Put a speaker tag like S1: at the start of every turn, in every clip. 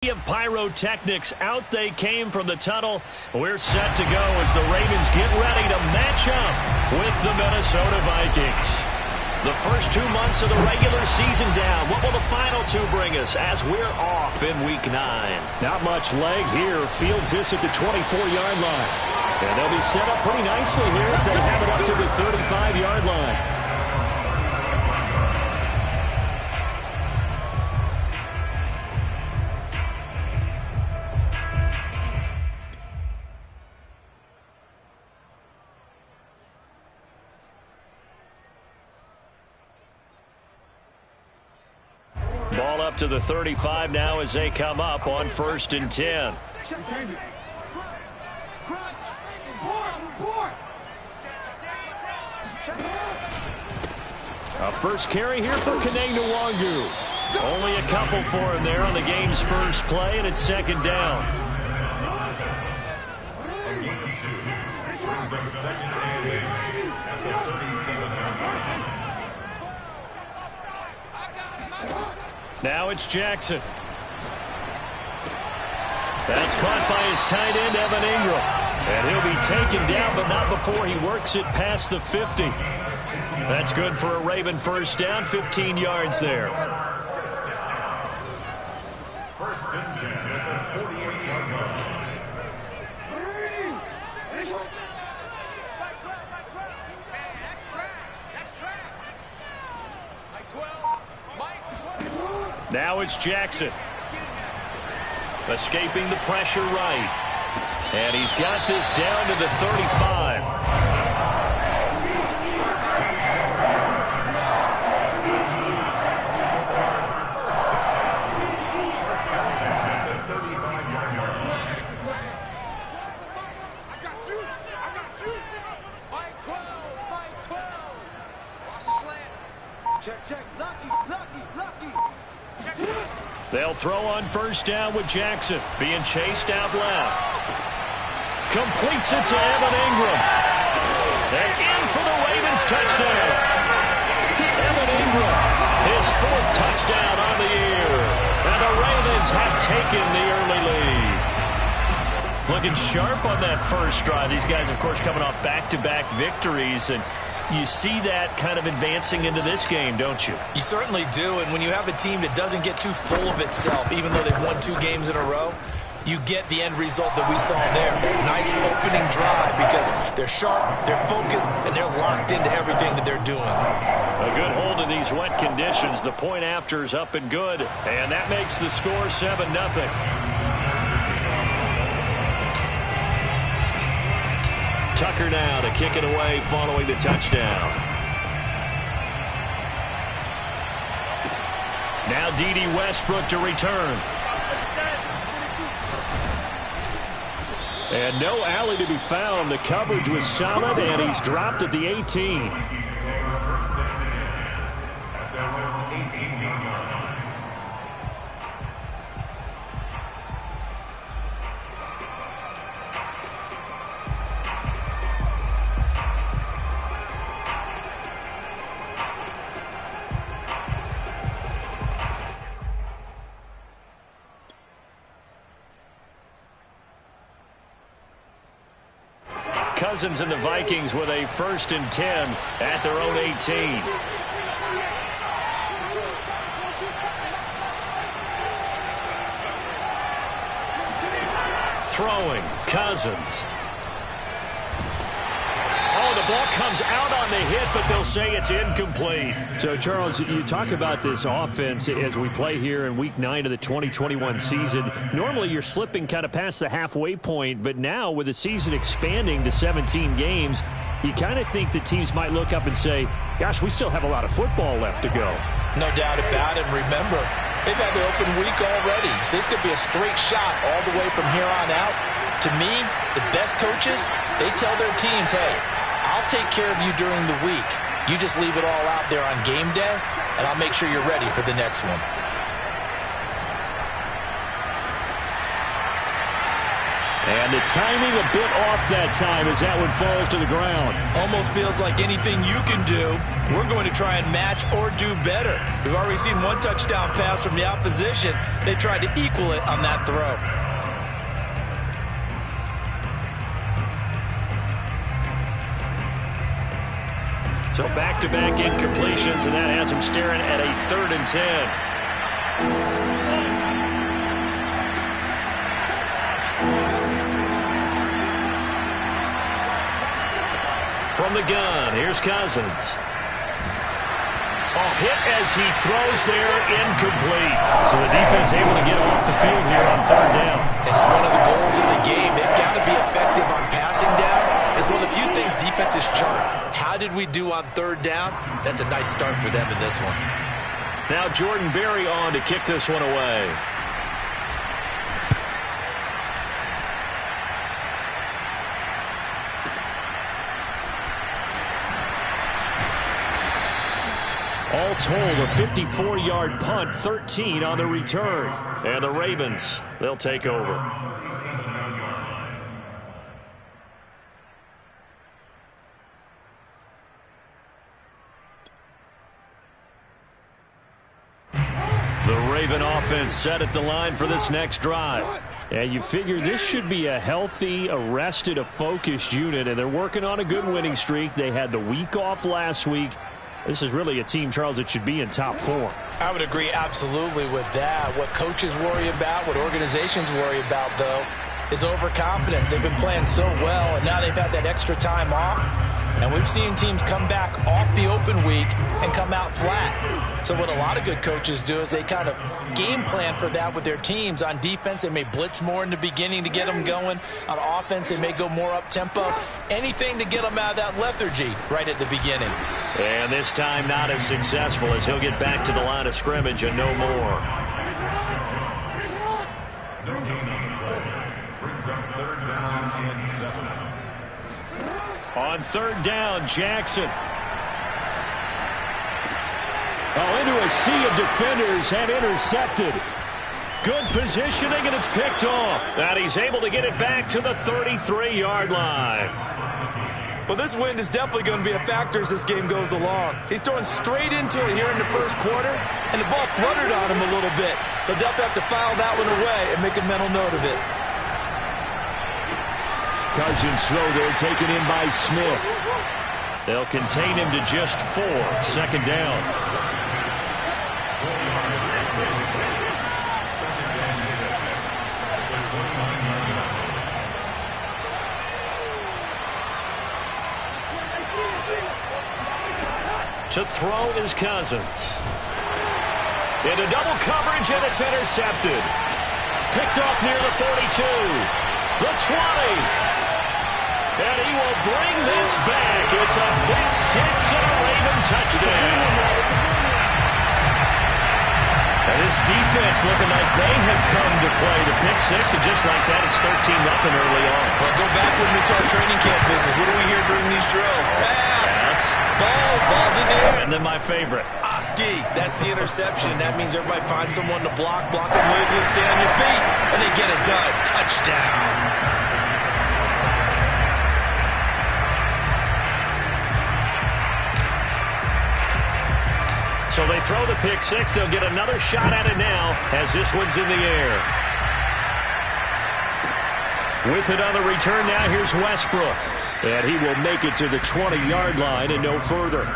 S1: Of pyrotechnics, out they came from the tunnel. We're set to go as the Ravens get ready to match up with the Minnesota Vikings. The first 2 months of the regular season down. What will the final two bring us as we're off in Week 9?
S2: Not much leg here. Fields this at the 24-yard line. And they'll be set up pretty nicely here as they have it up to the 35-yard line.
S1: Ball up to the 35 now as they come up on 1st and 10.
S2: A first carry here for Kene.
S1: Only a couple for him there on the game's first play, and it's 2nd down. Now it's Jackson. That's caught by his tight end, Evan Ingram. And he'll be taken down, but not before he works it past the 50. That's good for a Raven first down, 15 yards there.
S3: 1st and 10 at the 48-yard line.
S1: Now it's Jackson. Escaping the pressure right. And he's got this down to the 35. They'll throw on 1st down with Jackson being chased out left. Completes it to Evan Ingram. And in for the Ravens touchdown. Evan Ingram, his 4th touchdown on the year. And the Ravens have taken the early lead. Looking sharp on that first drive. These guys, of course, coming off back-to-back victories, and you see that kind of advancing into this game, don't you?
S4: You certainly do, and when you have a team that doesn't get too full of itself, even though they've won 2 games in a row, you get the end result that we saw there. That nice opening drive because they're sharp, they're focused, and they're locked into everything that they're doing.
S1: A good hold of these wet conditions. The point after is up and good, and that makes the score 7-0. Tucker now to kick it away following the touchdown. Now D.D. Westbrook to return.
S2: And no alley to be found. The coverage was solid, and he's dropped at the 18.
S1: Cousins and the Vikings with a 1st and 10 at their own 18. Throwing, Cousins. Oh, the ball comes out on the hit, but they'll say it's incomplete.
S2: So, Charles, you talk about this offense as we play here in Week 9 of the 2021 season. Normally, you're slipping kind of past the halfway point, but now with the season expanding to 17 games, you kind of think that teams might look up and say, gosh, we still have a lot of football left to go.
S4: No doubt about it. Remember, they've had their open week already, so this could be a straight shot all the way from here on out. To me, the best coaches, they tell their teams, hey, I'll take care of you during the week. You just leave it all out there on game day, and I'll make sure you're ready for the next one.
S1: And
S2: And the timing a bit off that time as that one falls to the ground.
S4: Almost feels like anything you can do, we're going to try and match or do better. We've already seen one touchdown pass from the opposition. They tried to equal it on that throw.
S1: So back-to-back incompletions, and that has him staring at a 3rd and 10. From the gun, here's Cousins. Hit as he throws there, incomplete.
S2: So the defense able to get off the field here on 3rd down.
S4: It's one of the goals of the game. They've got to be effective on passing downs. It's one of the few things defenses chart. How did we do on 3rd down? That's a nice start for them in this one.
S1: Now Jordan Berry on to kick this one away.
S2: All told, a 54-yard punt, 13 on the return.
S1: And the Ravens, they'll take over. The Raven offense set at the line for this next drive.
S2: And you figure this should be a healthy, arrested, a focused unit, and they're working on a good winning streak. They had the week off last week. This is really a team, Charles, that should be in top 4.
S4: I would agree absolutely with that. What coaches worry about, what organizations worry about, though, is overconfidence. They've been playing so well, and now they've had that extra time off. And we've seen teams come back off the open week and come out flat. So what a lot of good coaches do is they kind of game plan for that with their teams. On defense, they may blitz more in the beginning to get them going. On offense, they may go more up-tempo. Anything to get them out of that lethargy right at the beginning.
S1: And this time not as successful as he'll get back to the line of scrimmage and no more.
S3: Brings up 3rd down and 7.
S1: On 3rd down, Jackson.
S2: Into a sea of defenders and intercepted.
S1: Good positioning, and it's picked off. And he's able to get it back to the 33-yard line.
S4: Well, this wind is definitely going to be a factor as this game goes along. He's throwing straight into it here in the 1st quarter, and the ball fluttered on him a little bit. He'll definitely have to file that one away and make a mental note of it.
S2: Cousins throw there taken in by Smith.
S1: They'll contain him to just 4. 2nd down. To throw is Cousins. Into double coverage, and it's intercepted. Picked off near the 42. The 20. And he will bring this back. It's a pick 6 and a Raven touchdown. And this defense looking like they have come to play. The pick 6, and just like that, it's 13-0 early on.
S4: Well, go back with me to our training camp visit. What do we hear during these drills? Pass. Ball's in the air.
S1: And then my favorite.
S4: Oski, that's the interception. That means everybody finds someone to block them wiggly, stay on your feet, and they get it done. Touchdown.
S1: So they throw the pick 6. They'll get another shot at it now as this one's in the air. With it on the return now, here's Westbrook.
S2: And he will make it to the 20-yard line and no further.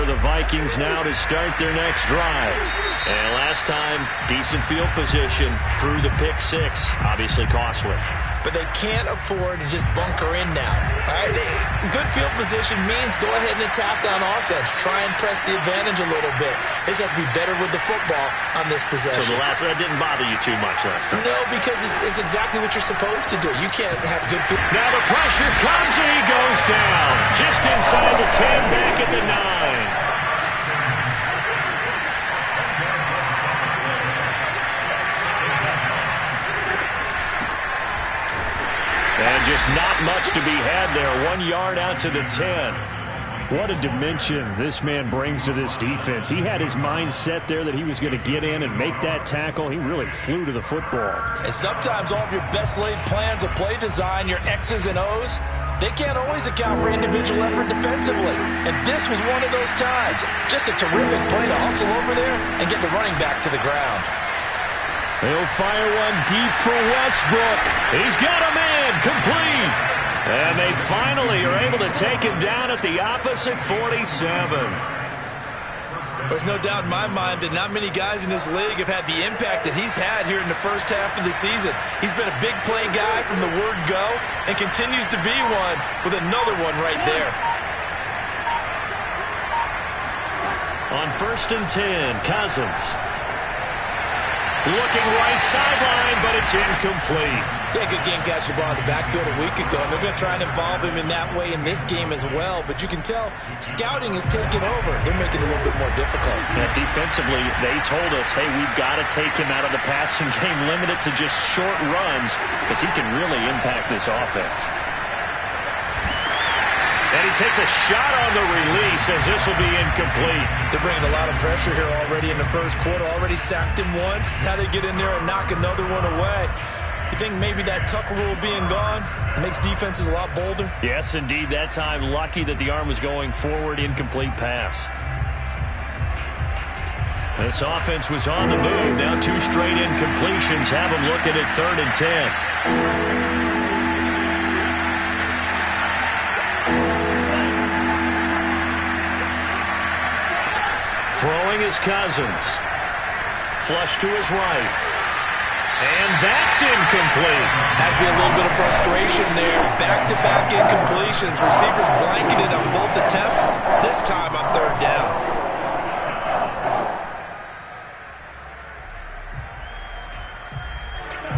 S1: The Vikings now to start their next drive. And last time, decent field position through the pick 6. Obviously costly.
S4: But they can't afford to just bunker in now. All right, good field position means go ahead and attack on offense. Try and press the advantage a little bit. They just have to be better with the football on this possession.
S1: So the last one didn't bother you too much last time?
S4: No, because it's exactly what you're supposed to do. You can't have good field.
S1: Now the pressure comes and he goes down. Just inside the 10, back at the 9. Just not much to be had there. 1 yard out to the 10.
S2: What a dimension this man brings to this defense. He had his mind set there that he was going to get in and make that tackle. He really flew to the football.
S4: And sometimes all of your best laid plans of play design, your X's and O's, they can't always account for individual effort defensively. And this was one of those times. Just a terrific play to hustle over there and get the running back to the ground.
S1: They'll fire one deep for Westbrook. He's got a man complete. And they finally are able to take him down at the opposite 47.
S4: There's no doubt in my mind that not many guys in this league have had the impact that he's had here in the first half of the season. He's been a big play guy from the word go and continues to be one with another one right there.
S1: On 1st and 10, Cousins. Looking right sideline, but it's incomplete.
S4: Yeah, good game catching the ball in the backfield a week ago, and they're going to try and involve him in that way in this game as well. But you can tell scouting is taking over. They're making it a little bit more difficult.
S1: Yeah, defensively, they told us, hey, we've got to take him out of the passing game, limit it to just short runs, because he can really impact this offense. And he takes a shot on the release as this will be incomplete.
S4: They're bringing a lot of pressure here already in the first quarter. Already sacked him once. Now they get in there and knock another one away. You think maybe that Tucker rule being gone makes defenses a lot bolder?
S1: Yes, indeed. That time, lucky that the arm was going forward. Incomplete pass. This offense was on the move. Now 2 straight incompletions have them looking at 3rd and 10. Throwing is Cousins. Flush to his right. And that's incomplete.
S4: Has to be a little bit of frustration there. Back-to-back incompletions. Receivers blanketed on both attempts. This time on 3rd down.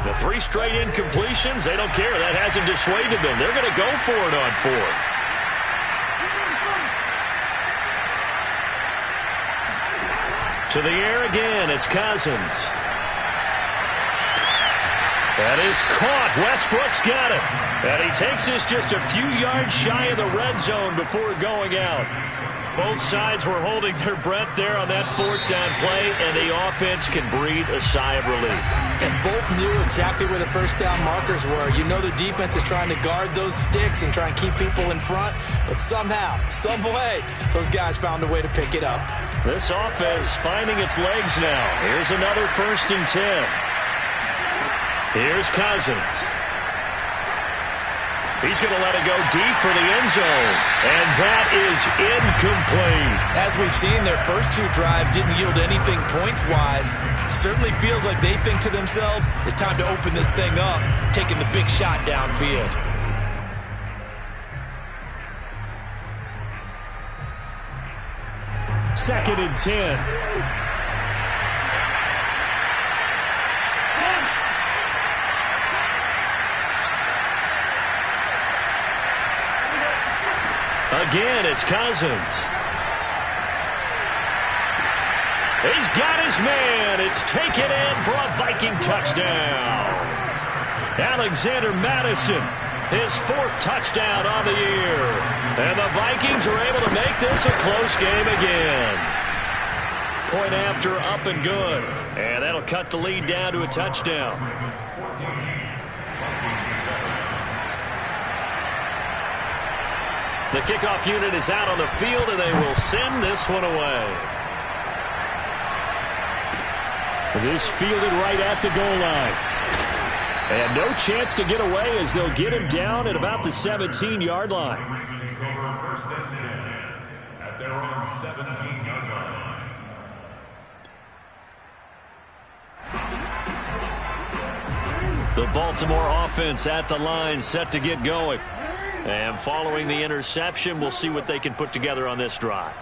S1: The 3 straight incompletions, they don't care. That hasn't dissuaded them. They're going to go for it on 4th. To the air again, it's Cousins. That is caught. Westbrook's got it. And he takes this just a few yards shy of the red zone before going out. Both sides were holding their breath there on that 4th down play, and the offense can breathe a sigh of relief.
S4: And both knew exactly where the first down markers were. You know the defense is trying to guard those sticks and try and keep people in front, but somehow, some way, those guys found a way to pick it up.
S1: This offense finding its legs now. Here's another 1st and 10. Here's Cousins. He's going to let it go deep for the end zone. And that is incomplete.
S4: As we've seen, their first 2 drives didn't yield anything points-wise. Certainly feels like they think to themselves, it's time to open this thing up, taking the big shot downfield.
S2: Second and 10.
S1: Again, it's Cousins. He's got his man. It's taken in for a Viking touchdown. Alexander Madison, his 4th touchdown on the year. And the Vikings are able to make this a close game again. Point after, up and good. And that'll cut the lead down to a touchdown. The kickoff unit is out on the field, and they will send this one away.
S2: This fielded right at the goal line. And no chance to get away as they'll get him down at about the 17-yard line.
S3: First and 10 at their own 17-yard line.
S1: The Baltimore offense at the line, set to get going. And following the interception, we'll see what they can put together on this drive.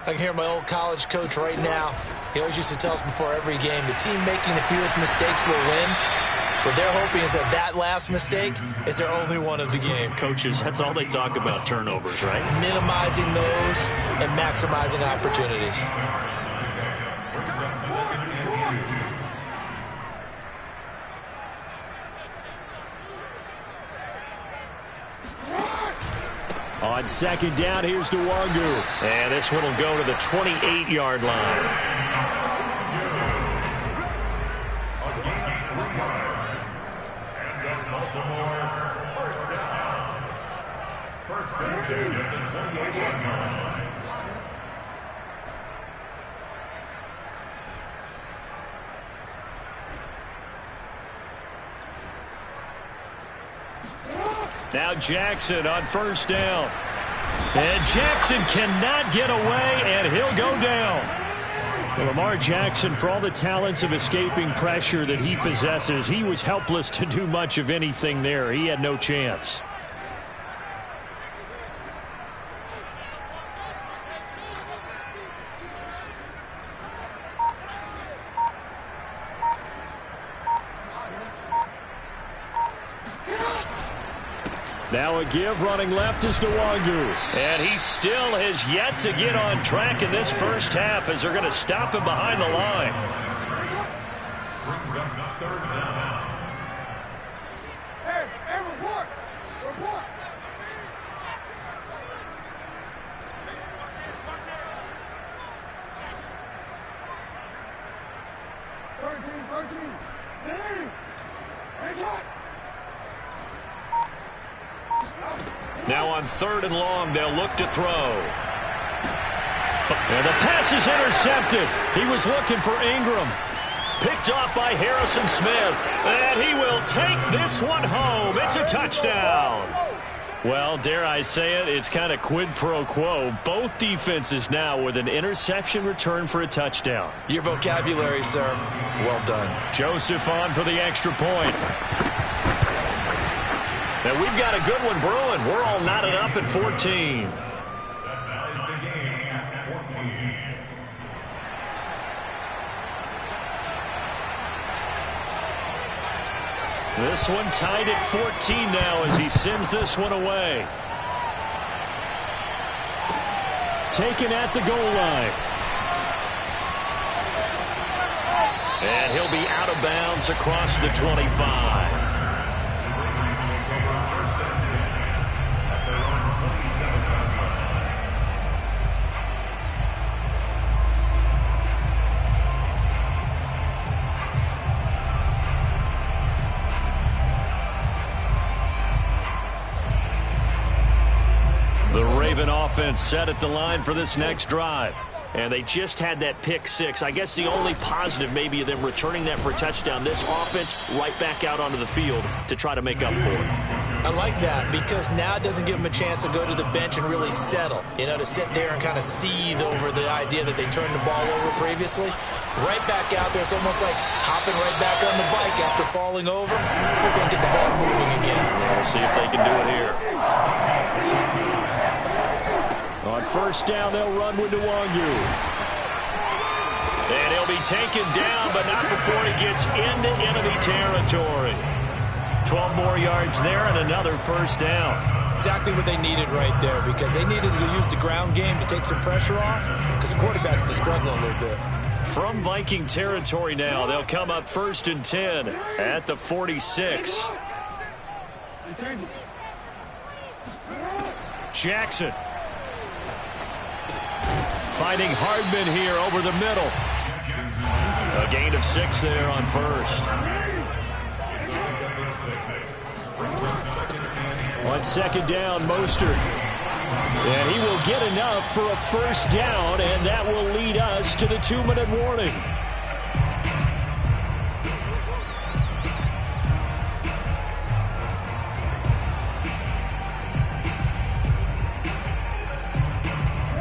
S4: I can hear my old college coach right now. He always used to tell us before every game, the team making the fewest mistakes will win. What they're hoping is that that last mistake is their only one of the game.
S1: Coaches, that's all they talk about, turnovers, right?
S4: Minimizing those and maximizing opportunities.
S2: On second down, here's Nwangu.
S1: And this one will go to the 28-yard line.
S3: First down at the 28-yard line.
S1: Now Jackson on first down. And Jackson cannot get away, and he'll go down.
S2: Well, Lamar Jackson, for all the talents of escaping pressure that he possesses, he was helpless to do much of anything there. He had no chance. Now a give, running left is Nwangu.
S1: And he still has yet to get on track in this first half as they're going to stop him behind the line.
S3: Brings up third down.
S5: Hey, report! Report!
S1: Now on third and long, they'll look to throw. And the pass is intercepted. He was looking for Ingram. Picked off by Harrison Smith. And he will take this one home. It's a touchdown. Well, dare I say it, it's kind of quid pro quo. Both defenses now with an interception return for a touchdown.
S4: Your vocabulary, sir. Well done.
S1: Joseph on for the extra point. And we've got a good one brewing. We're all knotted up at 14.
S3: That ties the game at 14.
S1: This one tied at 14 now as he sends this one away.
S2: Taken at the goal line.
S1: And he'll be out of bounds across the 25. The Raven offense set at the line for this next drive. And they just had that pick six. I guess the only positive maybe of them returning that for a touchdown. This offense right back out onto the field to try to make up for it.
S4: I like that because now it doesn't give them a chance to go to the bench and really settle. You know, to sit there and kind of seethe over the idea that they turned the ball over previously. Right back out there. It's almost like hopping right back on the bike after falling over. See if they can get the ball moving again.
S1: We'll see if they can do it here.
S2: On first down, they'll run with Nwangu.
S1: And he'll be taken down, but not before he gets into enemy territory. 12 more yards there and another first down.
S4: Exactly what they needed right there because they needed to use the ground game to take some pressure off because the quarterback's been struggling a little bit.
S1: From Viking territory now, they'll come up first and 10 at the 46. Jackson. Fighting Hardman here over the middle. A gain of 6 there on first.
S2: On second down, Mostert. And he will get enough for a first down, and that will lead us to the 2-minute warning.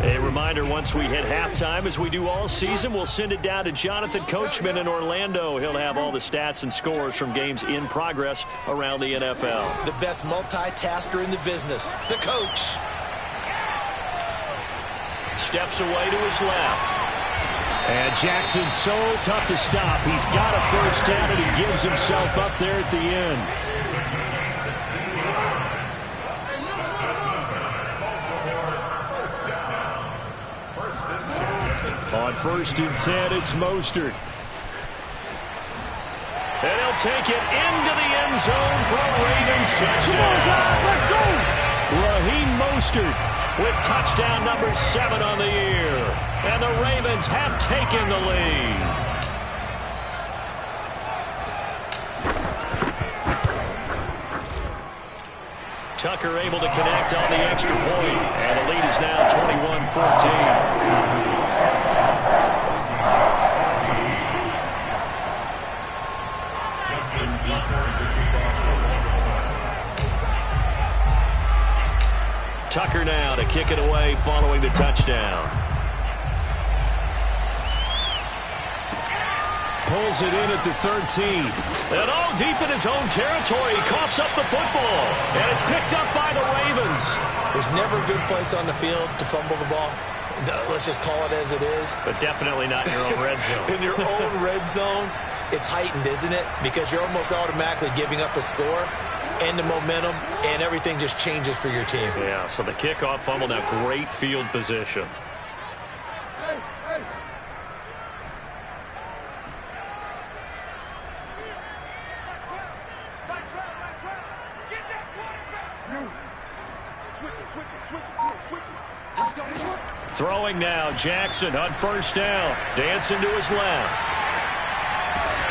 S1: A reminder, once we hit halftime, as we do all season, we'll send it down to Jonathan Coachman in Orlando. He'll have all the stats and scores from games in progress around the NFL.
S4: The best multitasker in the business, the coach.
S1: Steps away to his left.
S2: And Jackson's so tough to stop. He's got a first down, and he gives himself up there at the end. On first and 10, it's Mostert.
S1: And he'll take it into the end zone for a Ravens touchdown.
S2: Raheem Mostert
S1: Mostert with touchdown number 7 on the year. And the Ravens have taken the lead. Tucker able to connect on the extra point. And the lead is now 21-14. Tucker now to kick it away following the touchdown. Pulls it in at the 13. And all deep in his own territory. He coughs up the football. And it's picked up by the Ravens.
S4: There's never a good place on the field to fumble the ball. Let's just call it as it is.
S1: But definitely not in your own red zone.
S4: In your own red zone, it's heightened, isn't it? Because you're almost automatically giving up a score and the momentum, and everything just changes for your team.
S1: Yeah, so the kickoff fumble, now great field position. Throwing now, Jackson on first down. Dancing to his left.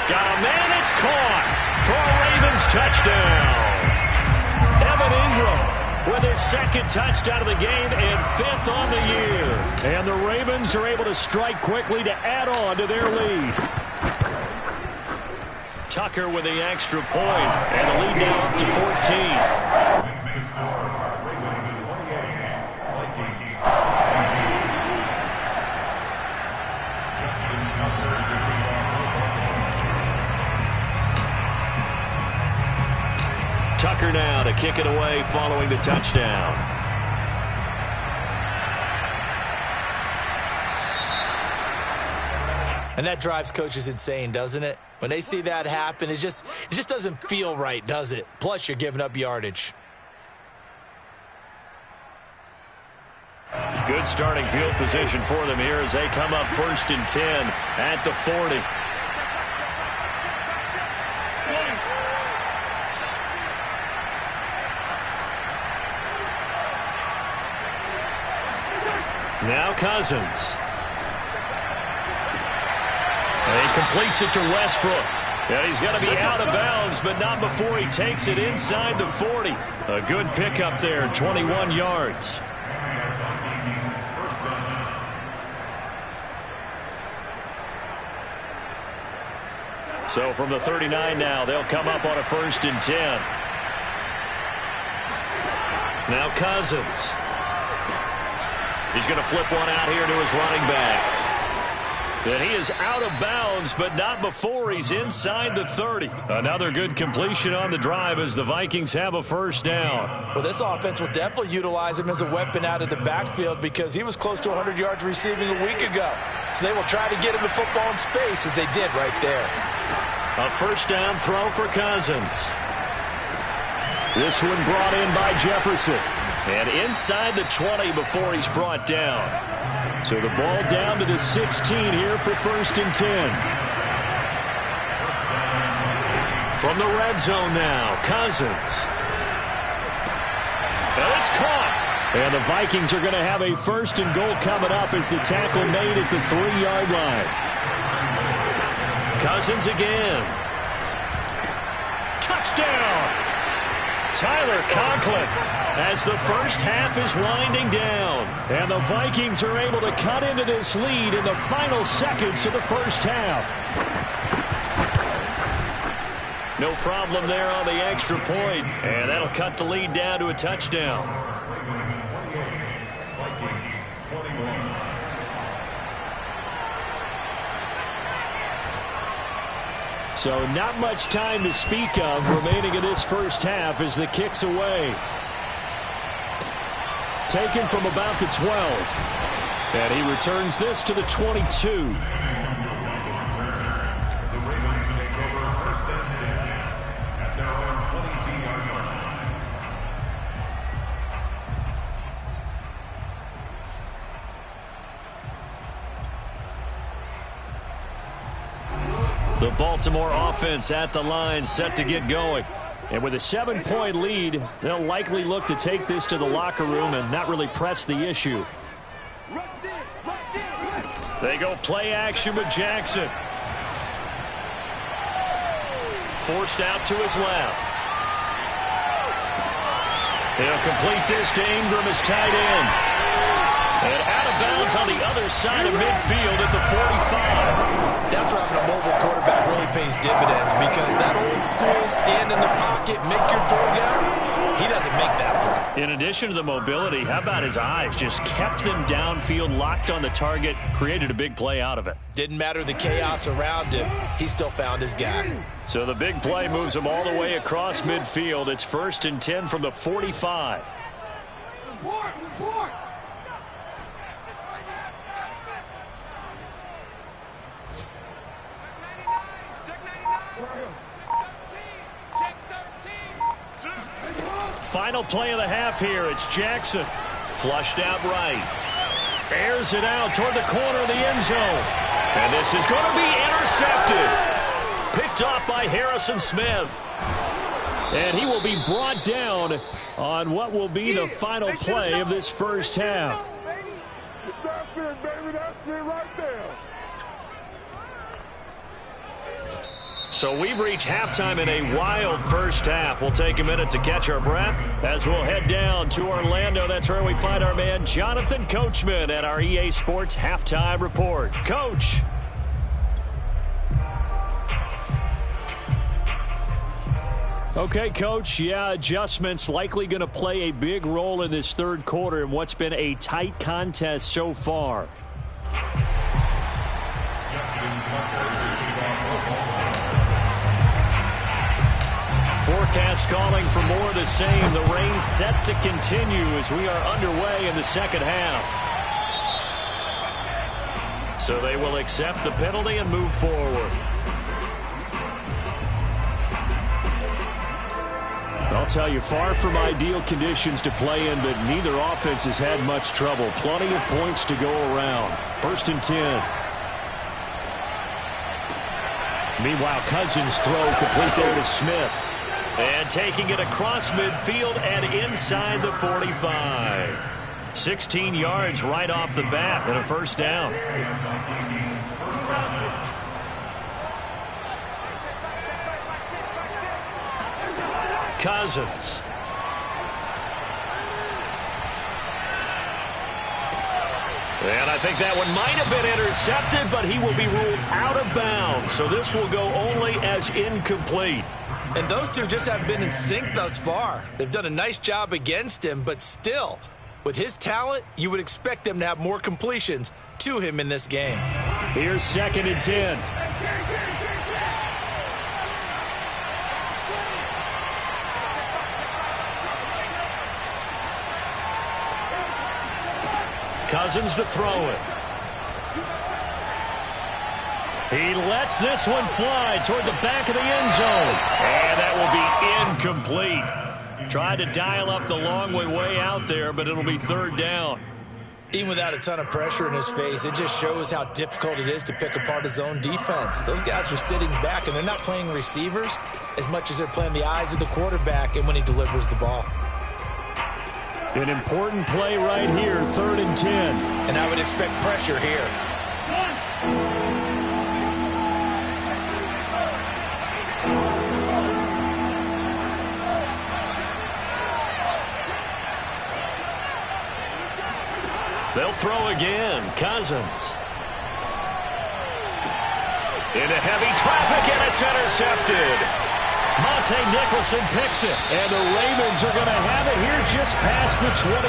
S1: Got a man, it's caught for a Ravens touchdown. Evan Ingram with his second touchdown of the game and 5th on the year. And the Ravens are able to strike quickly to add on to their lead. Tucker with the extra point, and the lead now up to 14. Tucker now to kick it away following the touchdown.
S4: And that drives coaches insane, doesn't it? When they see that happen, it just doesn't feel right, does it? Plus, you're giving up yardage.
S1: Good starting field position for them here as they come up 1st and 10 at the 40. Now Cousins. And he completes it to Westbrook. And he's going to be out of bounds, but not before he takes it inside the 40. A good pickup there, 21 yards. So from the 39 now, they'll come up on a 1st and 10. Now Cousins. He's going to flip one out here to his running back. And he is out of bounds, but not before he's inside the 30. Another good completion on the drive as the Vikings have a 1st down.
S4: Well, this offense will definitely utilize him as a weapon out of the backfield because he was close to 100 yards receiving a week ago. So they will try to get him the football in space as they did right there.
S1: A 1st down throw for Cousins. This one brought in by Jefferson. And inside the 20 before he's brought down. So the ball down to the 16 here for 1st and 10. From the red zone now, Cousins. And it's caught. And the Vikings are going to have a 1st and goal coming up as the tackle made at the 3-yard line. Cousins again. Touchdown! Tyler Conklin as the first half is winding down. And the Vikings are able to cut into this lead in the final seconds of the first half. No problem there on the extra point. And that'll cut the lead down to a touchdown. So not much time to speak of remaining in this first half as the kick's away. Taken from about the 12. And he returns this to the 22. The Baltimore offense at the line, set to get going.
S2: And with a 7-point lead, they'll likely look to take this to the locker room and not really press the issue.
S1: They go play action with Jackson. Forced out to his left. He'll complete this to Ingram as tight end. And out of bounds on the other side of midfield at the 45.
S4: That's where having a mobile quarterback really pays dividends, because that old school stand in the pocket, make your throw guy, he doesn't make that play.
S2: In addition to the mobility, how about his eyes? Just kept them downfield, locked on the target, created a big play out of it.
S4: Didn't matter the chaos around him, he still found his guy.
S1: So the big play moves him all the way across midfield. It's 1st and 10 from the 45.
S5: Report.
S1: Final play of the half here. It's Jackson. Flushed out right. Airs it out toward the corner of the end zone. And this is going to be intercepted. Picked off by Harrison Smith. And he will be brought down on what will be the final play of this first half.
S5: That's it, baby. That's it right there.
S1: So we've reached halftime in a wild first half. We'll take a minute to catch our breath as we'll head down to Orlando. That's where we find our man Jonathan Coachman at our EA Sports Halftime Report. Coach. Okay, Coach. Yeah, adjustments likely going to play a big role in this third quarter in what's been a tight contest so far. Forecast calling for more of the same. The rain set to continue as we are underway in the second half. So they will accept the penalty and move forward. I'll tell you, far from ideal conditions to play in, but neither offense has had much trouble. Plenty of points to go around. 1st and 10. Meanwhile, Cousins throw complete there to Smith. And taking it across midfield and inside the 45. 16 yards right off the bat and a first down. Cousins. And I think that one might have been intercepted, but he will be ruled out of bounds. So this will go only as incomplete.
S4: And those two just haven't been in sync thus far. They've done a nice job against him, but still, with his talent, you would expect them to have more completions to him in this game.
S2: Here's 2nd and 10. Cousins to throw it. He lets this one fly toward the back of the end zone. And that will be incomplete. Tried to dial up the long way out there, but it'll be 3rd down.
S4: Even without a ton of pressure in his face, it just shows how difficult it is to pick apart his own defense. Those guys are sitting back, and they're not playing receivers as much as they're playing the eyes of the quarterback and when he delivers the ball.
S2: An important play right here, 3rd and 10.
S4: And I would expect pressure here.
S1: They'll throw again. Cousins. Into heavy traffic, and it's intercepted. Monte Nicholson picks it, and the Ravens are going to have it here just past the 25.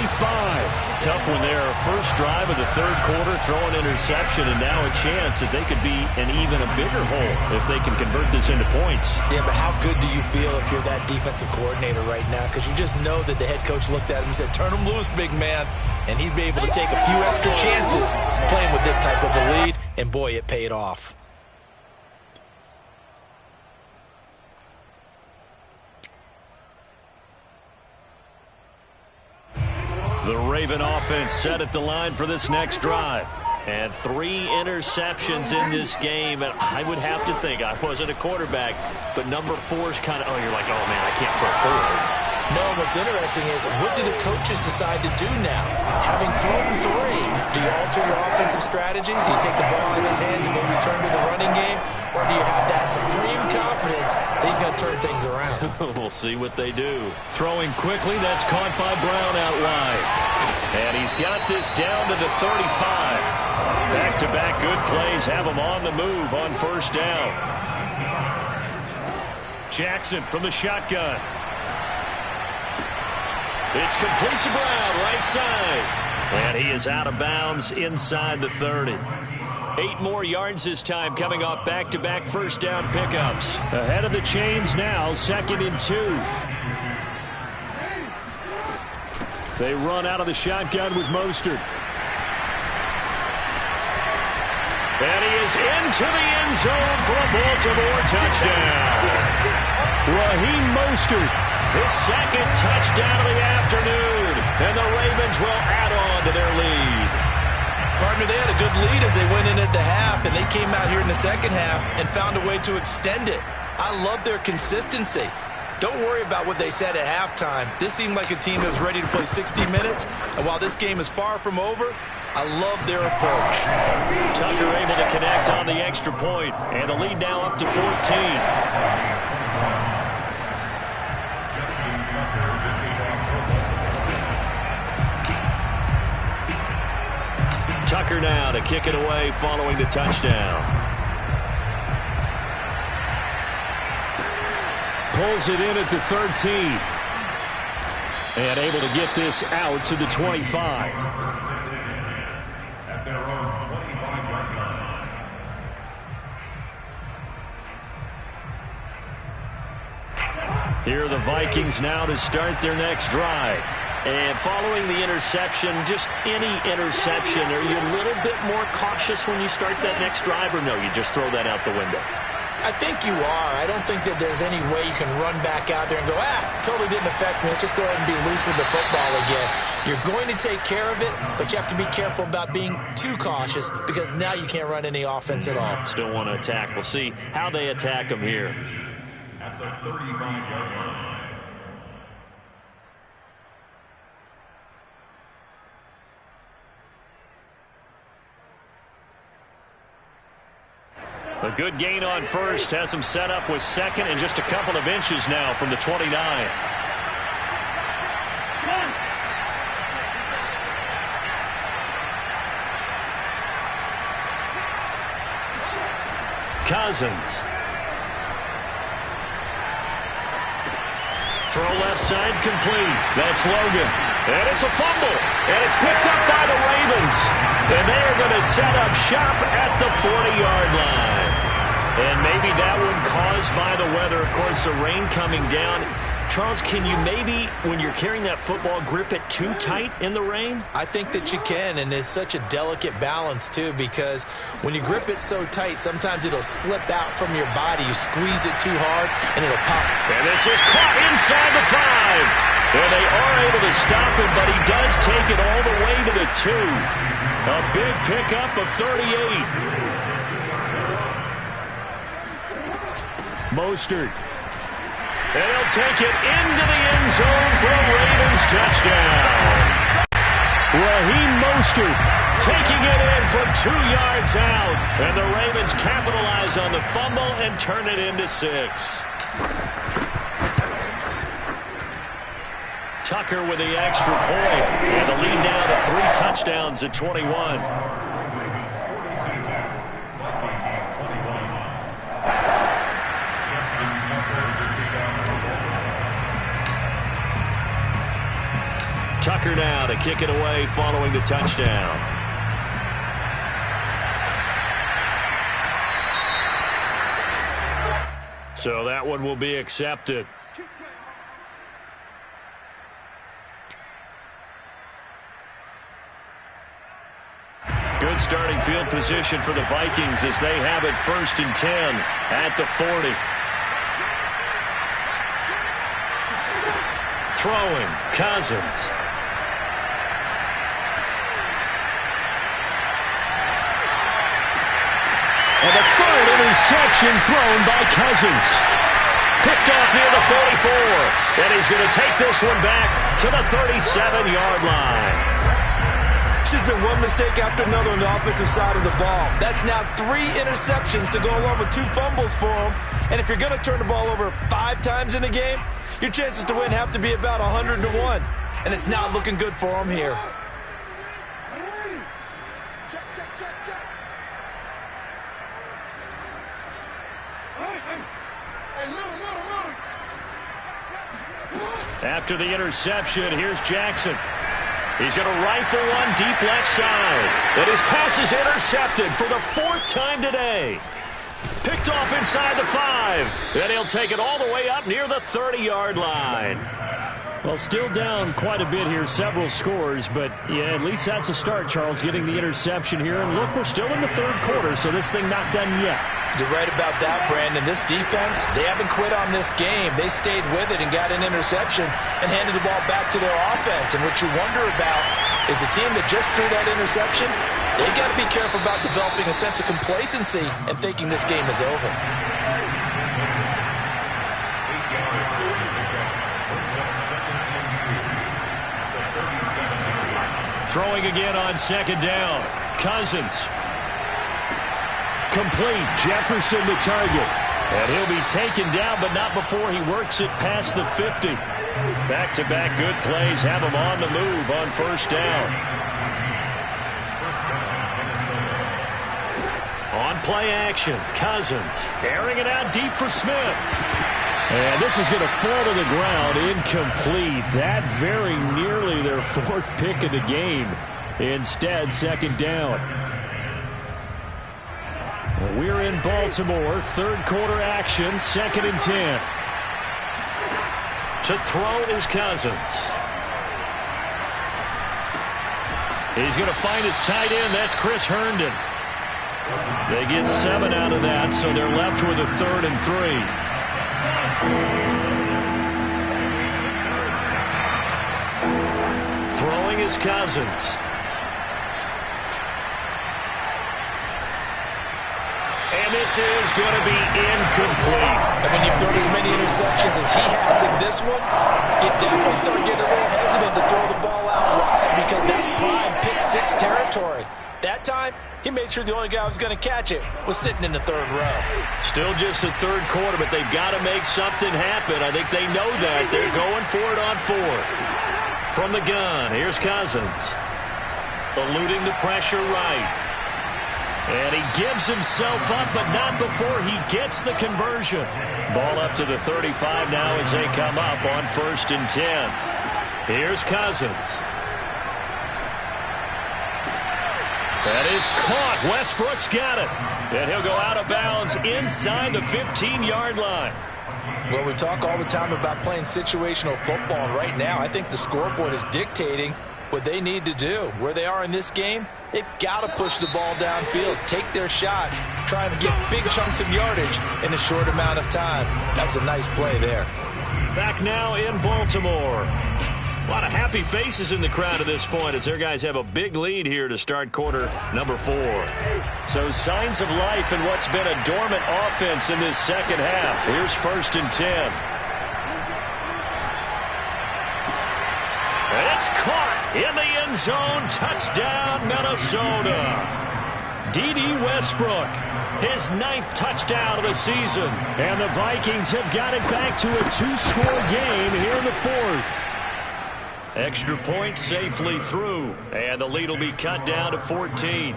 S1: Tough one there. First drive of the third quarter, throw an interception, and now a chance that they could be in even a bigger hole if they can convert this into points.
S4: Yeah, but how good do you feel if you're that defensive coordinator right now? Because you just know that the head coach looked at him and said, turn him loose, big man. And he'd be able to take a few extra chances playing with this type of a lead, and boy, it paid off.
S1: The Raven offense set at the line for this next drive.
S2: And 3 interceptions in this game. And I would have to think, I wasn't a quarterback, but number 4 is kind of, oh, you're like, oh, man, I can't throw 4.
S4: No, what's interesting is, what do the coaches decide to do now? Having thrown 3, do you alter your offensive strategy? Do you take the ball out of his hands and maybe turn to the running game? Or do you have that supreme confidence that he's going to turn things around?
S2: We'll see what they do. Throwing quickly, that's caught by Brown out wide. And he's got this down to the 35. Back-to-back good plays have him on the move on first down. Jackson from the shotgun. It's complete to Brown, right side. And he is out of bounds inside the 30. 8 more yards this time, coming off back-to-back first down pickups. Ahead of the chains now, 2nd and 2. They run out of the shotgun with Mostert. And he is into the end zone for a Baltimore touchdown. Raheem Mostert, his 2nd touchdown of the afternoon. And the Ravens will add on to their lead.
S4: Partner, they had a good lead as they went in at the half, and they came out here in the second half and found a way to extend it. I love their consistency. Don't worry about what they said at halftime. This seemed like a team that was ready to play 60 minutes, and while this game is far from over, I love their approach.
S2: Tucker able to connect on the extra point, and the lead now up to 14. Tucker now to kick it away following the touchdown. Pulls it in at the 13. And able to get this out to the 25.
S3: At their own 25-yard line.
S2: Here are the Vikings now to start their next drive. And following the interception, just any interception, are you a little bit more cautious when you start that next drive, or no, you just throw that out the window?
S4: I think you are. I don't think that there's any way you can run back out there and go, totally didn't affect me. Let's just go ahead and be loose with the football again. You're going to take care of it, but you have to be careful about being too cautious because now you can't run any offense at all.
S2: Still want to attack. We'll see how they attack them here.
S3: At the 35-yard line.
S2: A good gain on first has him set up with 2nd and just a couple of inches now from the 29. Cousins. Throw left side complete. That's Logan. And it's a fumble. And it's picked up by the Ravens. And they are going to set up shop at the 40-yard line. And maybe that one caused by the weather. Of course, the rain coming down. Charles, can you maybe, when you're carrying that football, grip it too tight in the rain?
S4: I think that you can, and it's such a delicate balance, too, because when you grip it so tight, sometimes it'll slip out from your body. You squeeze it too hard, and it'll pop.
S2: And this is caught inside the 5. And they are able to stop him, but he does take it all the way to the 2. A big pickup of 38. Mostert. And he'll take it into the end zone for a Ravens touchdown. Raheem Mostert taking it in from 2 yards out. And the Ravens capitalize on the fumble and turn it into 6. Tucker with the extra point. And the lead now to 3 touchdowns at 21. Tucker now to kick it away following the touchdown. So that one will be accepted. Good starting field position for the Vikings as they have it 1st and 10 at the 40. Throwing, Cousins.
S1: And the third interception thrown by Cousins. Picked off near the 44. And he's going to take this one back to the 37-yard line.
S4: It's just been one mistake after another on the offensive side of the ball. That's now 3 interceptions to go along with 2 fumbles for him. And if you're going to turn the ball over 5 times in a game, your chances to win have to be about 100 to 1. And it's not looking good for him here.
S5: Check, check, check, check. Hey, little.
S1: After the interception, here's Jackson. He's going to rifle one deep left side. And his pass is intercepted for the 4th time today. Picked off inside the 5. And he'll take it all the way up near the 30-yard line.
S2: Well, still down quite a bit here, several scores, but yeah, at least that's a start, Charles, getting the interception here. And look, we're still in the 3rd quarter, so this thing not done yet.
S4: You're right about that, Brandon. This defense, they haven't quit on this game. They stayed with it and got an interception and handed the ball back to their offense. And what you wonder about is the team that just threw that interception, they got to be careful about developing a sense of complacency and thinking this game is over.
S1: Throwing again on 2nd down. Cousins. Complete. Jefferson the target. And he'll be taken down, but not before he works it past the 50. Back-to-back good plays have him on the move on 1st down. On play action, Cousins airing it out deep for Smith. And this is going to fall to the ground, incomplete. That very nearly their 4th pick of the game. Instead, 2nd down. We're in Baltimore, 3rd quarter action, 2nd and 10. To throw is Cousins. He's going to find his tight end. That's Chris Herndon. They get 7 out of that, so they're left with a 3rd and 3. Throwing is Cousins. And this is going to be incomplete.
S4: And when you throw as many interceptions as he has in this one, you definitely start getting a little hesitant to throw the ball out wide because that's prime pick 6 territory. That time, he made sure the only guy who was going to catch it was sitting in the 3rd row.
S1: Still just the 3rd quarter, but they've got to make something happen. I think they know that. They're going for it on 4th. From the gun, here's Cousins. Eluding the pressure right. And he gives himself up, but not before he gets the conversion. Ball up to the 35 now as they come up on 1st and 10. Here's Cousins. That is caught. Westbrook's got it. And he'll go out of bounds inside the 15-yard line.
S4: Well, we talk all the time about playing situational football, and right now I think the scoreboard is dictating what they need to do. Where they are in this game, they've got to push the ball downfield, take their shots, try and get big chunks of yardage in a short amount of time. That's a nice play there.
S1: Back now in Baltimore. A lot of happy faces in the crowd at this point as their guys have a big lead here to start quarter number 4. So signs of life in what's been a dormant offense in this 2nd half. Here's 1st and 10. And it's caught in the end zone. Touchdown, Minnesota. D.D. Westbrook, his 9th touchdown of the season. And the Vikings have got it back to a 2-score game here in the 4th. Extra point safely through, and the lead will be cut down to 14.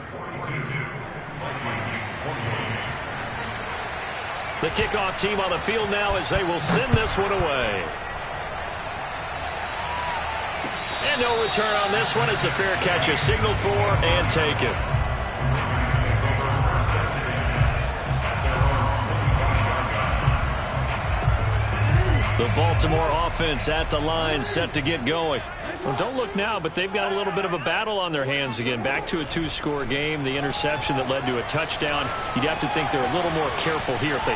S1: The kickoff team on the field now as they will send this one away. And no return on this one as the fair catch is signaled for and taken. The Baltimore offense at the line, set to get going. Well, don't look now, but they've got a little bit of a battle on their hands again. Back to a 2-score game. The interception that led to a touchdown. You'd have to think they're a little more careful here if they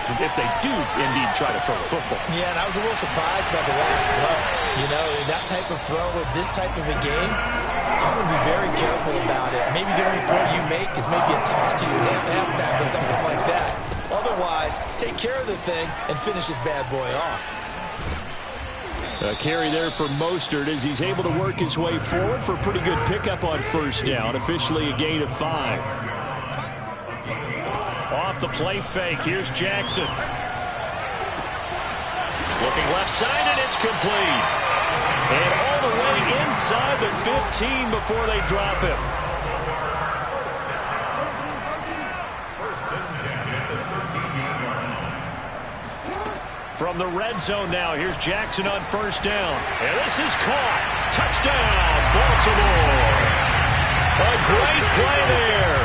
S1: do indeed try to throw the football.
S4: Yeah, and I was a little surprised by the last throw. You know, that type of throw with this type of a game, I'm going to be very careful about it. Maybe the only throw you make is maybe a toss to your halfback or something like that. Otherwise, take care of the thing and finish this bad boy off.
S2: A carry there for Mostert as he's able to work his way forward for a pretty good pickup on first down. Officially a gain of 5.
S1: Off the play fake. Here's Jackson. Looking left side, and it's complete. And all the way inside the 15 before they drop him. From the red zone now, here's Jackson on first down. And this is caught. Touchdown, Baltimore. A great play there.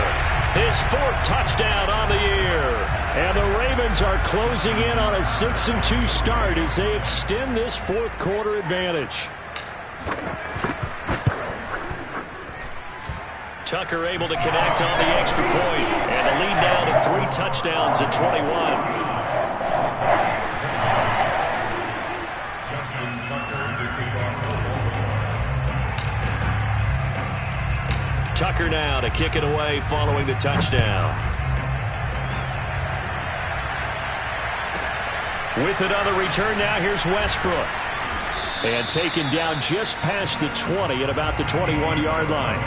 S1: His 4th touchdown on the year.
S2: And the Ravens are closing in on a 6-2 start as they extend this 4th quarter advantage.
S1: Tucker able to connect on the extra point. And the lead now to 3 touchdowns at 21. Tucker now to kick it away following the touchdown. With it on the return now, here's Westbrook.
S2: And taken down just past the 20 at about the 21-yard line.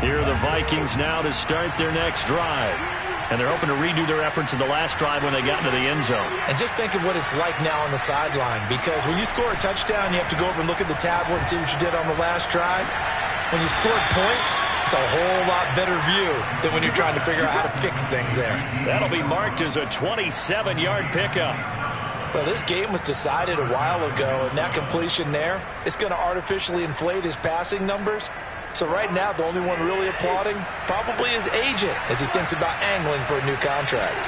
S1: Here are the Vikings now to start their next drive. And they're hoping to redo their efforts in the last drive when they got into the end zone.
S4: And just think of what it's like now on the sideline, because when you score a touchdown, you have to go over and look at the tablet and see what you did on the last drive. When you scored points, it's a whole lot better view than when you're trying to figure out how to fix things there.
S1: That'll be marked as a 27-yard pickup.
S4: Well, this game was decided a while ago, and that completion there is going to artificially inflate his passing numbers. So right now, the only one really applauding probably his agent as he thinks about angling for a new contract.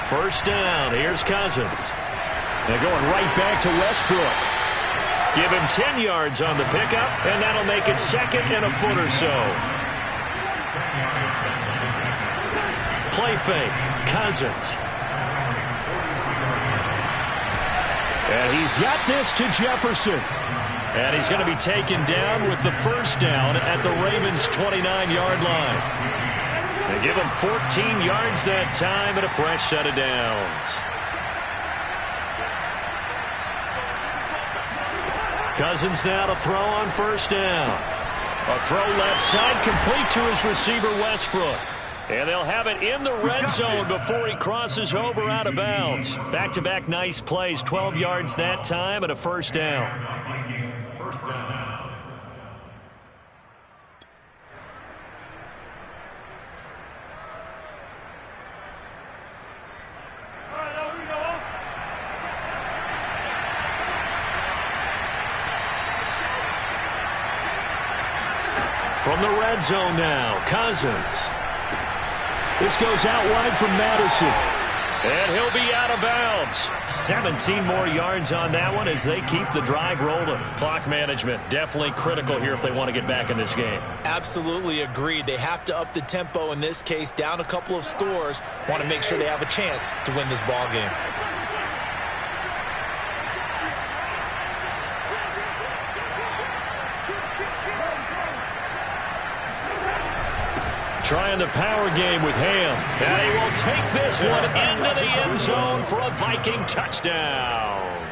S1: First down. Here's Cousins.
S2: They're going right back to Westbrook.
S1: Give him 10 yards on the pickup, and that'll make it 2nd and a foot or so. Play fake. Cousins.
S2: And he's got this to Jefferson.
S1: And he's going to be taken down with the first down at the Ravens' 29-yard line. They give him 14 yards that time and a fresh set of downs. Cousins now to throw on first down. A throw left side complete to his receiver Westbrook. And they'll have it in the red zone before he crosses over out of bounds. Back-to-back nice plays, 12 yards that time and a first down. From the red zone now, Cousins.
S2: This goes out wide from Madison.
S1: And he'll be out of bounds. 17 more yards on that one as they keep the drive rolling. Clock management definitely critical here if they want to get back in this game.
S4: Absolutely agreed. They have to up the tempo in this case, down a couple of scores. Want to make sure they have a chance to win this ball game.
S1: Trying the power game with Ham. And he will take this one into the end zone for a Viking touchdown.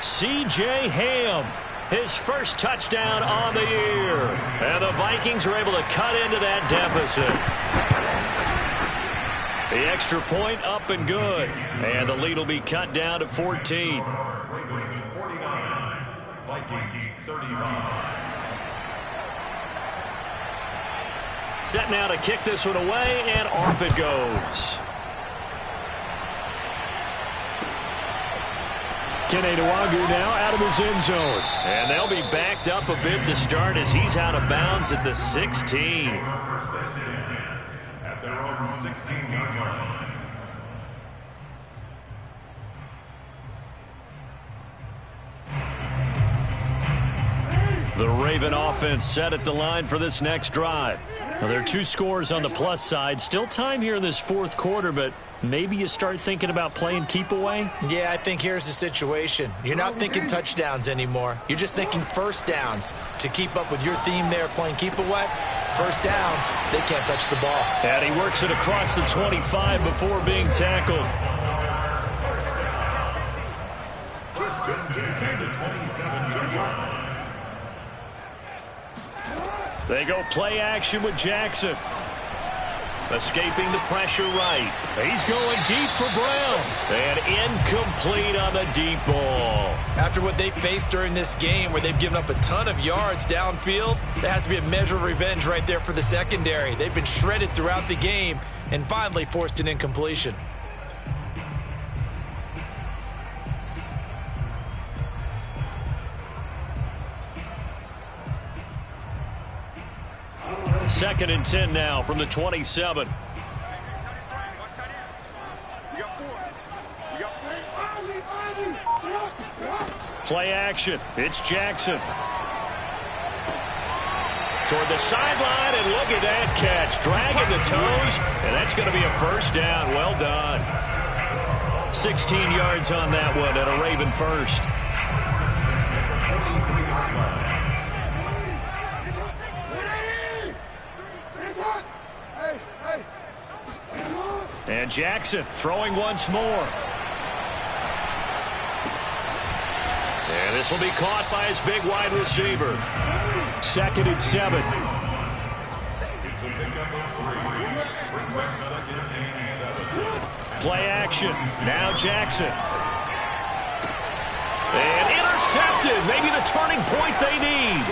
S1: C.J. Ham, his first touchdown on the year. And the Vikings are able to cut into that deficit. The extra point up and good. And the lead will be cut down to 14.
S3: Ravens 49, Vikings 35.
S1: Set now to kick this one away, and off it goes.
S2: Kene Nwangwu now out of his end zone.
S1: And they'll be backed up a bit to start as he's out of bounds at the 16.
S3: First and 10 at their own 16-yard line.
S1: The Raven offense set at the line for this next drive.
S2: Well, there are 2 scores on the plus side. Still time here in this fourth quarter, but maybe you start thinking about playing keep away?
S4: Yeah, I think here's the situation. You're not thinking touchdowns anymore. You're just thinking first downs. To keep up with your theme there, playing keep away, first downs, they can't touch the ball.
S2: And he works it across the 25 before being tackled. They go play action with Jackson. Escaping the pressure right. He's going deep for Brown. And incomplete on the deep ball.
S4: After what they faced during this game where they've given up a ton of yards downfield, there has to be a measure of revenge right there for the secondary. They've been shredded throughout the game and finally forced an incompletion.
S2: Second and 10 now from the 27. Play action. It's Jackson. Toward the sideline, and look at that catch. Dragging the toes, and that's going to be a first down. Well done. 16 yards on that one, and a Raven first. And Jackson throwing once more. And this will be caught by his big wide receiver. Second and 7. Play action. Now Jackson. And intercepted. Maybe the turning point they need.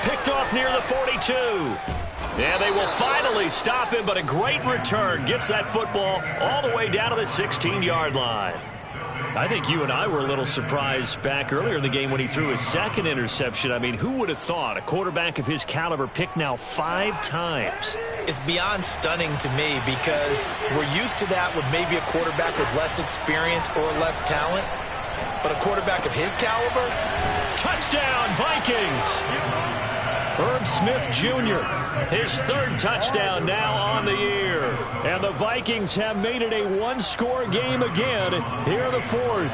S2: Picked off near the 42. And they will finally stop him, but a great return. Gets that football all the way down to the 16-yard line. I think you and I were a little surprised back earlier in the game when he threw his second interception. I mean, who would have thought a quarterback of his caliber picked now 5 times?
S4: It's beyond stunning to me because we're used to that with maybe a quarterback with less experience or less talent. But a quarterback of his caliber?
S2: Touchdown, Vikings! Herb Smith Jr., his 3rd touchdown now on the year. And the Vikings have made it a 1-score game again here in the 4th.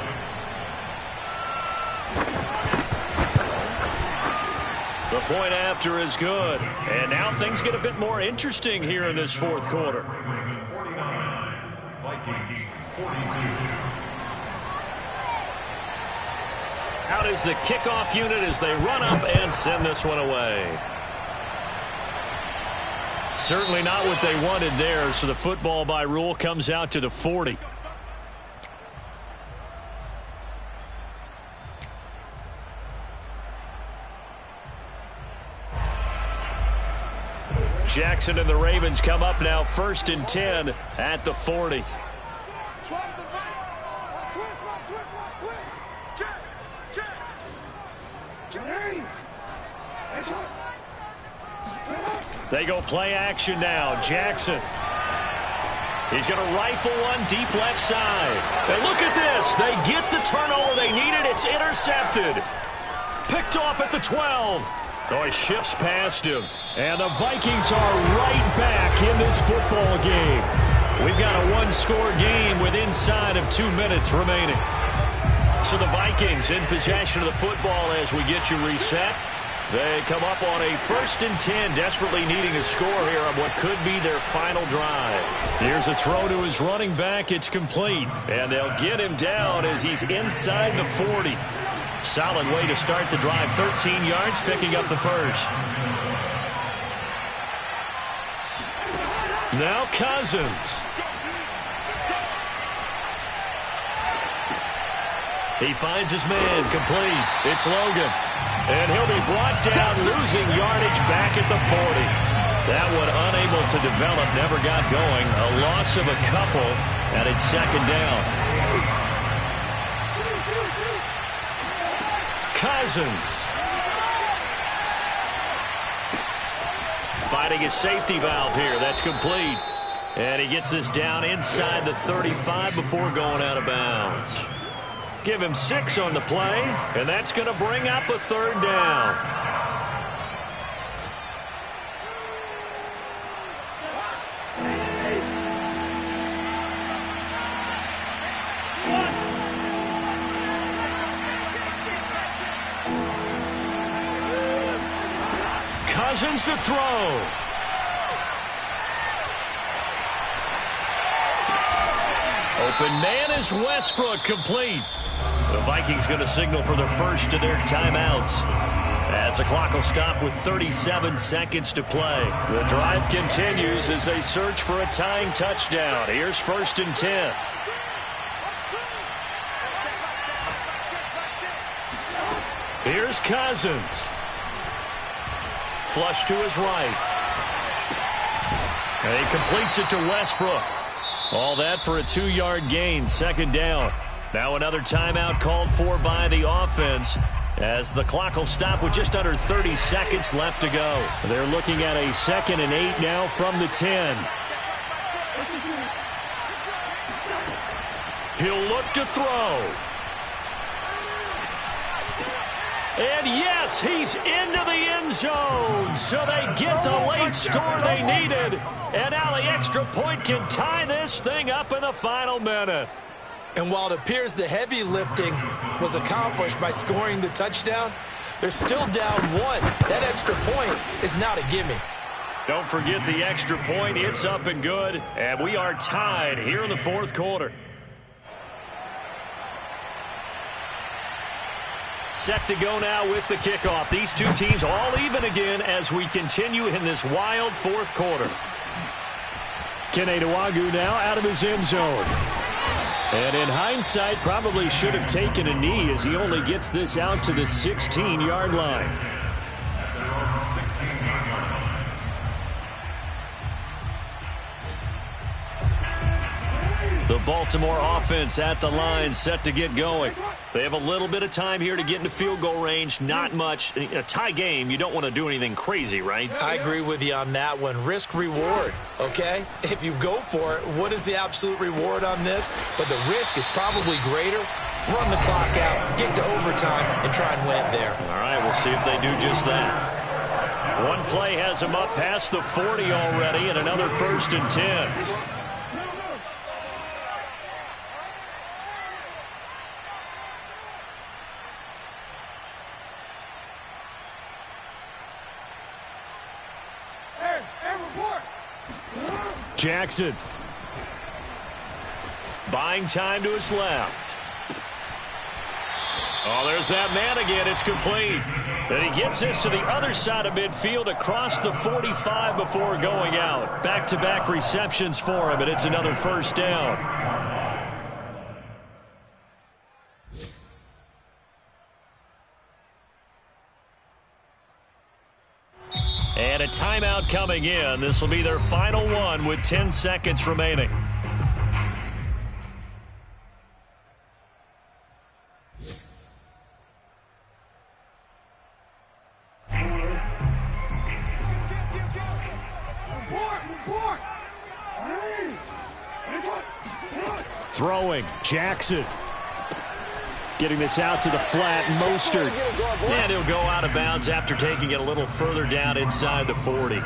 S2: The point after is good. And now things get a bit more interesting here in this 4th quarter.
S3: 49, Vikings 42.
S2: Out is the kickoff unit as they run up and send this one away. Certainly not what they wanted there, so the football by rule comes out to the 40. Jackson and the Ravens come up now 1st and 10 at the 40. They go play action now. Jackson. He's going to rifle one deep left side. And look at this. They get the turnover they needed. It's intercepted. Picked off at the 12. Oh, he shifts past him. And the Vikings are right back in this football game. We've got a 1-score game with inside of 2 minutes remaining. So the Vikings in possession of the football as we get you reset. They come up on a 1st and 10, desperately needing a score here on what could be their final drive. Here's a throw to his running back. It's complete. And they'll get him down as he's inside the 40. Solid way to start the drive. 13 yards, picking up the first. Now Cousins. He finds his man, complete. It's Logan. And he'll be brought down, losing yardage back at the 40. That one unable to develop, never got going. A loss of a couple, and it's 2nd down. Cousins. Finding his safety valve here. That's complete. And he gets us down inside the 35 before going out of bounds. Give him 6 on the play, and that's going to bring up a 3rd down.
S1: Cousins to throw. Open man is Westbrook, complete. The Vikings going to signal for their first of their timeouts, as the clock will stop with 37 seconds to play. The drive continues as they search for a tying touchdown. Here's 1st and 10. Here's Cousins. Flush to his right. And he completes it to Westbrook. All that for a 2-yard gain, 2nd down. Now another timeout called for by the offense, as the clock will stop with just under 30 seconds left to go. They're looking at a 2nd and 8 now from the 10. He'll look to throw. And yes, he's into the end zone. So they get the late score they needed. And now the extra point can tie this thing up in the final minute.
S4: And while it appears the heavy lifting was accomplished by scoring the touchdown, they're still down 1. That extra point is not a gimme.
S1: Don't forget the extra point. It's up and good. And we are tied here in the 4th quarter. Set to go now with the kickoff. These two teams all even again as we continue in this wild 4th quarter.
S2: Kene Nwangwu now out of his end zone. And in hindsight, probably should have taken a knee as he only gets this out to the 16-yard line.
S1: The Baltimore offense at the line, set to get going. They have a little bit of time here to get into field goal range. Not much. A tie game, you don't want to do anything crazy, right?
S4: I agree with you on that one. Risk-reward, okay? If you go for it, what is the absolute reward on this? But the risk is probably greater. Run the clock out, get to overtime, and try and win it there.
S1: All right, we'll see if they do just that. One play has them up past the 40 already, and another 1st and 10.
S2: Jackson.
S1: Buying time to his left. Oh, there's that man again. It's complete. And he gets this to the other side of midfield across the 45 before going out. Back-to-back receptions for him, and it's another 1st down. And a timeout coming in. This will be their final one with 10 seconds remaining.
S2: Throwing. Jackson. Getting this out to the flat. Mostert.
S1: And he'll go out of bounds after taking it a little further down inside the 40.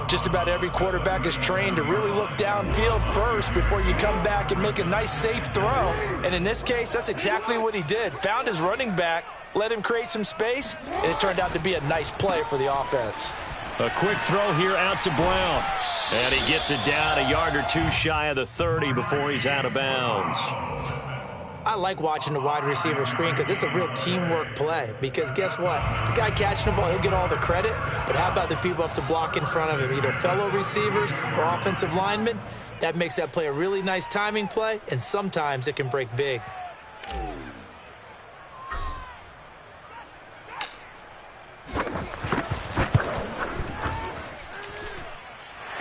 S4: Just about every quarterback is trained to really look downfield first before you come back and make a nice, safe throw. And in this case, that's exactly what he did. Found his running back, let him create some space, and it turned out to be a nice play for the offense.
S1: A quick throw here out to Brown. And he gets it down a yard or two shy of the 30 before he's out of bounds.
S4: I like watching the wide receiver screen because it's a real teamwork play. Because guess what? The guy catching the ball, he'll get all the credit. But how about the people up to block in front of him, either fellow receivers or offensive linemen? That makes that play a really nice timing play, and sometimes it can break big.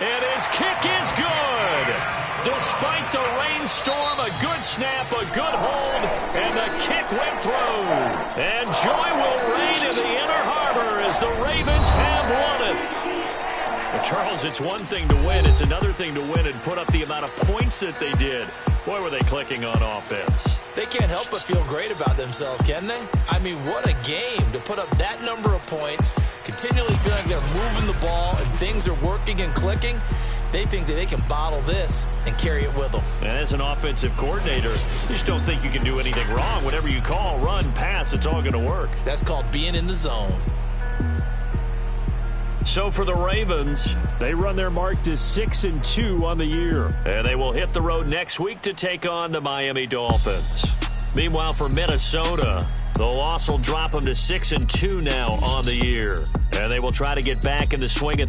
S1: And his kick is good. Despite the rainstorm, a good snap, a good hold, and the kick went through. And joy will reign in the Inner Harbor as the Ravens have won it. Well, Charles, it's one thing to win. It's another thing to win and put up the amount of points that they did. Boy, were they clicking on offense.
S4: They can't help but feel great about themselves, can they? I mean, what a game to put up that number of points, continually feeling they're moving the ball and things are working and clicking. They think that they can bottle this and carry it with them.
S1: And as an offensive coordinator, you just don't think you can do anything wrong. Whatever you call, run, pass, it's all going to work.
S4: That's called being in the zone.
S1: So for the Ravens,
S2: they run their mark to 6-2 on the year.
S1: And they will hit the road next week to take on the Miami Dolphins. Meanwhile, for Minnesota, the loss will drop them to 6-2 now on the year. And they will try to get back in the swing of things.